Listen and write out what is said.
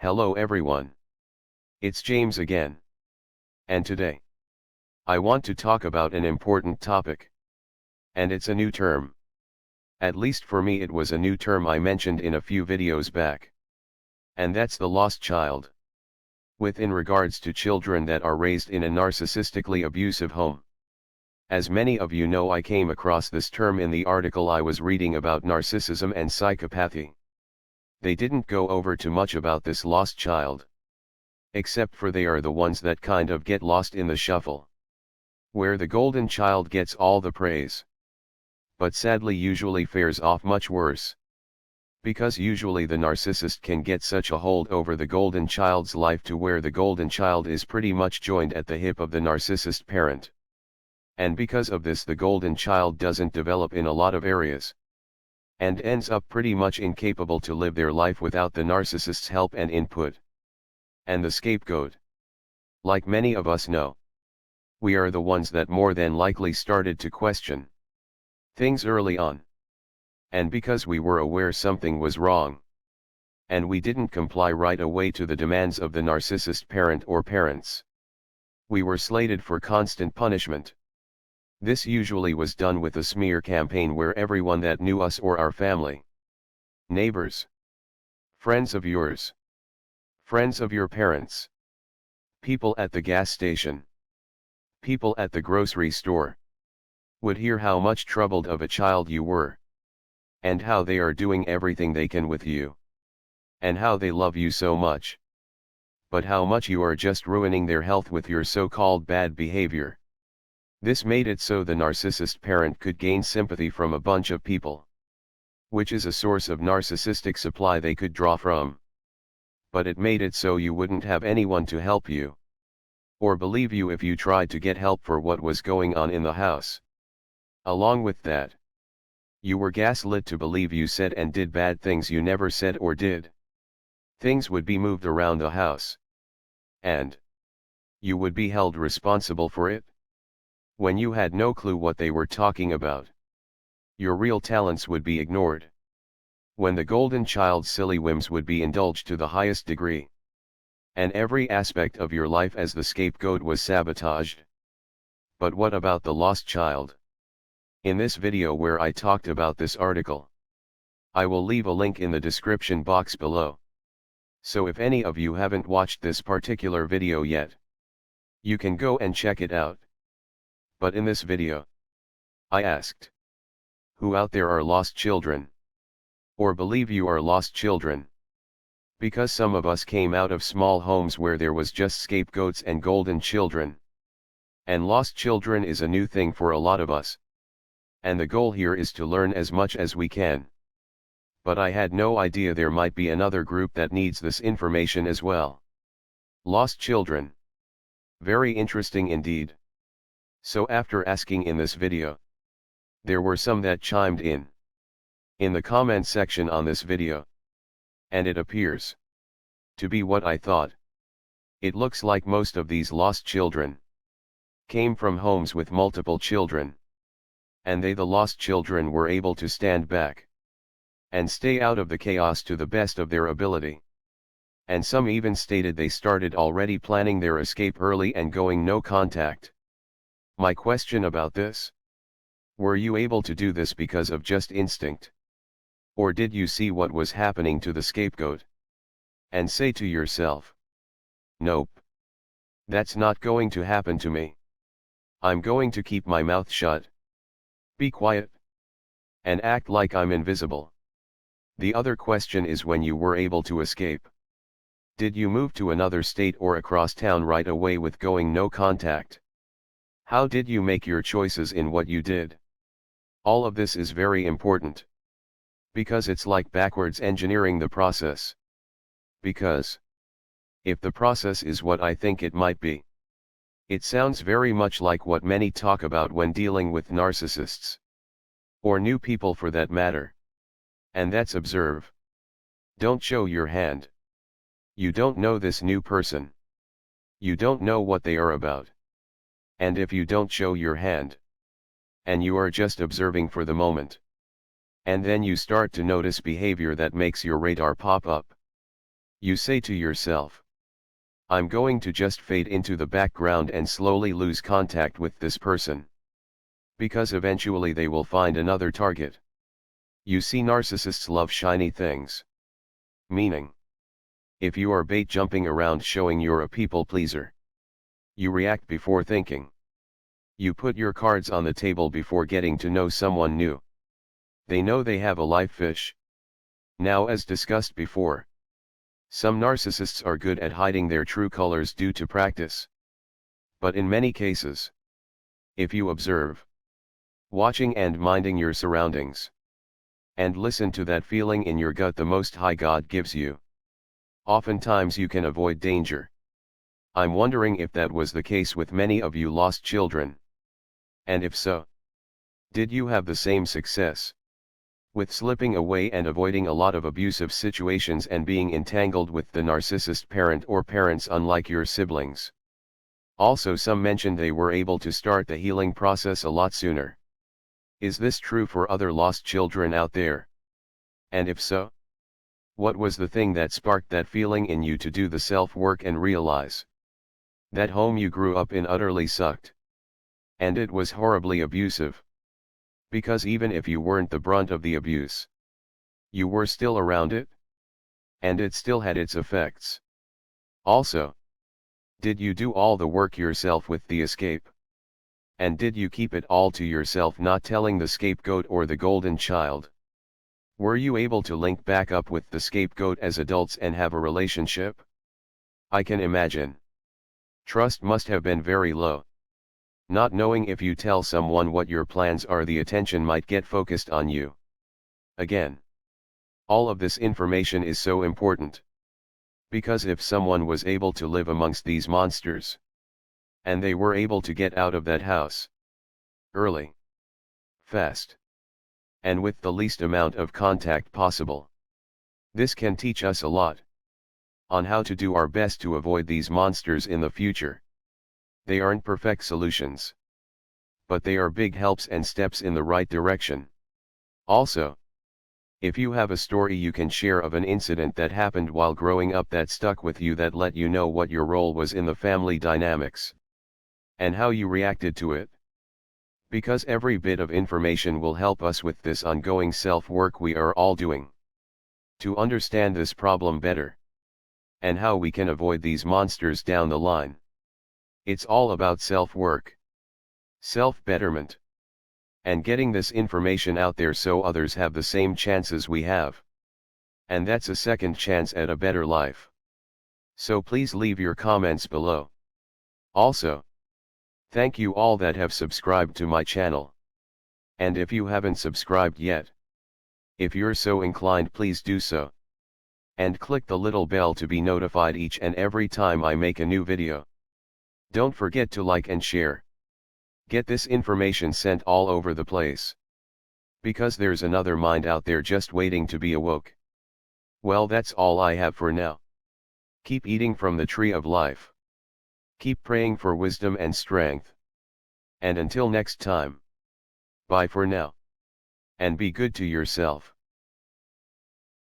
Hello everyone. It's James again. And today, I want to talk about an important topic. And it's a new term. At least for me it was a new term I mentioned in a few videos back. And that's the lost child. In regards to children that are raised in a narcissistically abusive home. As many of you know, I came across this term in the article I was reading about narcissism and psychopathy. They didn't go over too much about this lost child. Except for they are the ones that kind of get lost in the shuffle. Where the golden child gets all the praise. But sadly usually fares off much worse. Because usually the narcissist can get such a hold over the golden child's life to where the golden child is pretty much joined at the hip of the narcissist parent. And because of this the golden child doesn't develop in a lot of areas. And ends up pretty much incapable to live their life without the narcissist's help and input. And the scapegoat. Like many of us know. We are the ones that more than likely started to question things early on. And because we were aware something was wrong. And we didn't comply right away to the demands of the narcissist parent or parents. We were slated for constant punishment. This usually was done with a smear campaign where everyone that knew us or our family, neighbors, friends of yours, friends of your parents, people at the gas station, people at the grocery store, would hear how much troubled of a child you were, and how they are doing everything they can with you, and how they love you so much, but how much you are just ruining their health with your so-called bad behavior. This made it so the narcissist parent could gain sympathy from a bunch of people, which is a source of narcissistic supply they could draw from. But it made it so you wouldn't have anyone to help you, or believe you if you tried to get help for what was going on in the house. Along with that, you were gaslit to believe you said and did bad things you never said or did. Things would be moved around the house. And you would be held responsible for it. When you had no clue what they were talking about. Your real talents would be ignored. When the golden child's silly whims would be indulged to the highest degree. And every aspect of your life as the scapegoat was sabotaged. But what about the lost child? In this video where I talked about this article, I will leave a link in the description box below. So if any of you haven't watched this particular video yet, you can go and check it out. But in this video, I asked, who out there are lost children? Or believe you are lost children? Because some of us came out of small homes where there was just scapegoats and golden children. And lost children is a new thing for a lot of us. And the goal here is to learn as much as we can. But I had no idea there might be another group that needs this information as well. Lost children. Very interesting indeed. So after asking in this video, there were some that chimed in the comment section on this video. And it appears to be what I thought. It looks like most of these lost children came from homes with multiple children. And the lost children were able to stand back and stay out of the chaos to the best of their ability. And some even stated they started already planning their escape early and going no contact. My question about this: were you able to do this because of just instinct? Or did you see what was happening to the scapegoat and say to yourself, nope, that's not going to happen to me. I'm going to keep my mouth shut, be quiet, and act like I'm invisible? The other question is, when you were able to escape, did you move to another state or across town right away with going no contact? How did you make your choices in what you did? All of this is very important. Because it's like backwards engineering the process. Because if the process is what I think it might be, it sounds very much like what many talk about when dealing with narcissists. Or new people for that matter. And that's observe. Don't show your hand. You don't know this new person. You don't know what they are about. And if you don't show your hand, and you are just observing for the moment, and then you start to notice behavior that makes your radar pop up, You say to yourself, I'm going to just fade into the background and slowly lose contact with this person. Because eventually they will find another target. You see, narcissists love shiny things. Meaning, if you are bait jumping around showing you're a people pleaser, you react before thinking. You put your cards on the table before getting to know someone new. They know they have a live fish. Now, as discussed before, some narcissists are good at hiding their true colors due to practice. But in many cases, if you observe, watching and minding your surroundings, and listen to that feeling in your gut the Most High God gives you, oftentimes you can avoid danger. I'm wondering if that was the case with many of you lost children. And if so, did you have the same success with slipping away and avoiding a lot of abusive situations and being entangled with the narcissist parent or parents unlike your siblings? Also, some mentioned they were able to start the healing process a lot sooner. Is this true for other lost children out there? And if so, what was the thing that sparked that feeling in you to do the self-work and realize that home you grew up in utterly sucked? And it was horribly abusive. Because even if you weren't the brunt of the abuse, you were still around it, and it still had its effects. Also, did you do all the work yourself with the escape? And did you keep it all to yourself, not telling the scapegoat or the golden child? Were you able to link back up with the scapegoat as adults and have a relationship? I can imagine. Trust must have been very low. Not knowing if you tell someone what your plans are, the attention might get focused on you. Again, all of this information is so important. Because if someone was able to live amongst these monsters, and they were able to get out of that house early, fast, and with the least amount of contact possible, this can teach us a lot on how to do our best to avoid these monsters in the future. They aren't perfect solutions, but they are big helps and steps in the right direction. Also, if you have a story you can share of an incident that happened while growing up that stuck with you, that let you know what your role was in the family dynamics, and how you reacted to it. Because every bit of information will help us with this ongoing self-work we are all doing, to understand this problem better, and how we can avoid these monsters down the line. It's all about self-work, self-betterment, and getting this information out there so others have the same chances we have. And that's a second chance at a better life. So please leave your comments below. Also, thank you all that have subscribed to my channel. And if you haven't subscribed yet, if you're so inclined, please do so. And click the little bell to be notified each and every time I make a new video. Don't forget to like and share. Get this information sent all over the place. Because there's another mind out there just waiting to be awoke. Well, that's all I have for now. Keep eating from the tree of life. Keep praying for wisdom and strength. And until next time, bye for now. And be good to yourself.